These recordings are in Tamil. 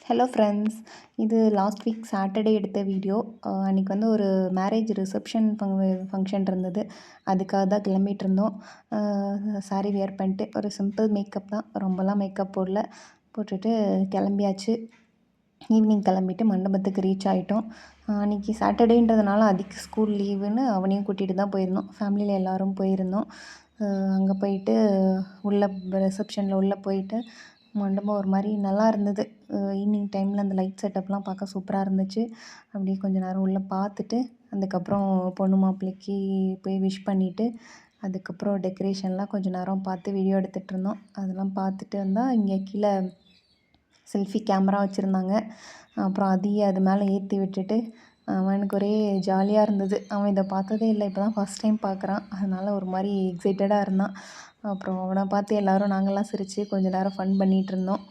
Hello friends. இது லாஸ்ட் வீக் சாட்டர்டே எடுத்த வீடியோ. அன்றைக்கி வந்து ஒரு மேரேஜ் ரிசப்ஷன் ஃபங்க்ஷன் இருந்தது. அதுக்காக தான் கிளம்பிகிட்ருந்தோம். சாரீ வியர் பண்ணிட்டு ஒரு சிம்பிள் மேக்கப் தான், ரொம்பலாம் மேக்கப் போட்டுட்டு கிளம்பியாச்சு. ஈவினிங் கிளம்பிட்டு மண்டபத்துக்கு ரீச் ஆகிட்டோம். அன்றைக்கி சாட்டர்டேன்றதுனால அதுக்கு ஸ்கூல் லீவுன்னு அவனையும் கூட்டிகிட்டு தான் போயிருந்தோம். ஃபேமிலியில் எல்லோரும் போயிருந்தோம். அங்கே போயிட்டு உள்ளே ரிசப்ஷனில் உள்ளே போயிட்டு மண்டபம் ஒரு மாதிரி நல்லா இருந்தது. ஈவினிங் டைமில் அந்த லைட் செட்டப்லாம் பார்க்க சூப்பராக இருந்துச்சு. அப்படியே கொஞ்சம் நேரம் உள்ளே பார்த்துட்டு அதுக்கப்புறம் பொண்ணு மாப்பிள்ளைக்கு போய் விஷ் பண்ணிவிட்டு அதுக்கப்புறம் டெக்கரேஷன்லாம் கொஞ்சம் நேரம் பார்த்து வீடியோ எடுத்துகிட்டு இருந்தோம். அதெல்லாம் பார்த்துட்டு வந்தால் இங்கே கீழே செல்ஃபி கேமரா வச்சுருந்தாங்க. அப்புறம் அதையே அது மேலே ஏற்றி விட்டுட்டு அவனுக்கு ஒரே ஜாலியாக இருந்தது. அவன் இதை பார்த்ததே இல்லை, இப்போ தான் ஃபஸ்ட் டைம் பார்க்குறான். அதனால் ஒரு மாதிரி எக்ஸைட்டடாக இருந்தான். அப்புறம் அவனை பார்த்து எல்லோரும் நாங்கள்லாம் சிரித்து கொஞ்சம் நேரம் ஃபன் பண்ணிகிட்டு இருந்தோம்.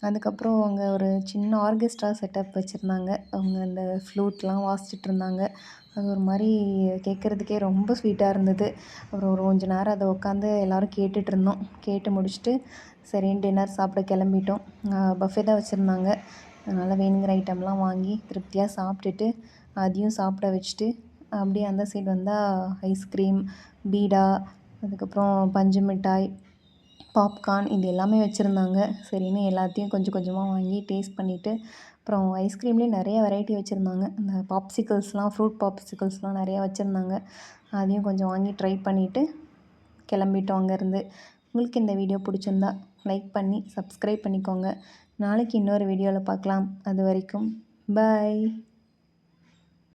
அதுக்கப்புறம் அங்கே ஒரு சின்ன ஆர்கெஸ்ட்ரா செட்டப் வச்சுருந்தாங்க. அவங்க அந்த ஃப்ளூட்லாம் வாசிச்சுட்டு இருந்தாங்க. அது ஒரு மாதிரி கேட்குறதுக்கே ரொம்ப ஸ்வீட்டாக இருந்தது. அப்புறம் ஒரு கொஞ்சம் நேரம் அதை உட்காந்து எல்லோரும் கேட்டுட்ருந்தோம். கேட்டு முடிச்சுட்டு சரின்னு டின்னர் சாப்பிட கிளம்பிட்டோம். பஃபே தான் வச்சுருந்தாங்க. அதனால் வேணுங்கிற ஐட்டம்லாம் வாங்கி திருப்தியாக சாப்பிட்டுட்டு அதையும் சாப்பிட வச்சுட்டு அப்படியே அந்த சைடு வந்தால் ஐஸ்கிரீம், பீடா, அதுக்கப்புறம் பஞ்சு மிட்டாய், பாப்கார்ன் இது எல்லாமே வச்சுருந்தாங்க. சரின்னு எல்லாத்தையும் கொஞ்சம் கொஞ்சமாக வாங்கி டேஸ்ட் பண்ணிவிட்டு அப்புறம் ஐஸ்கிரீம்லேயே நிறைய வெரைட்டி வச்சுருந்தாங்க. அந்த பாப்சிக்கல்ஸ்லாம், ஃப்ரூட் பாப்சிக்கல்ஸ்லாம் நிறையா வச்சுருந்தாங்க. அதையும் கொஞ்சம் வாங்கி ட்ரை பண்ணிவிட்டு கிளம்பிட்டோம் அங்கேருந்து. உங்களுக்கு இந்த வீடியோ பிடிச்சிருந்தா லைக் பண்ணி சப்ஸ்கிரைப் பண்ணிக்கோங்க. நாளைக்கு இன்னொரு வீடியோவில் பார்க்கலாம். அது வரைக்கும் பாய்.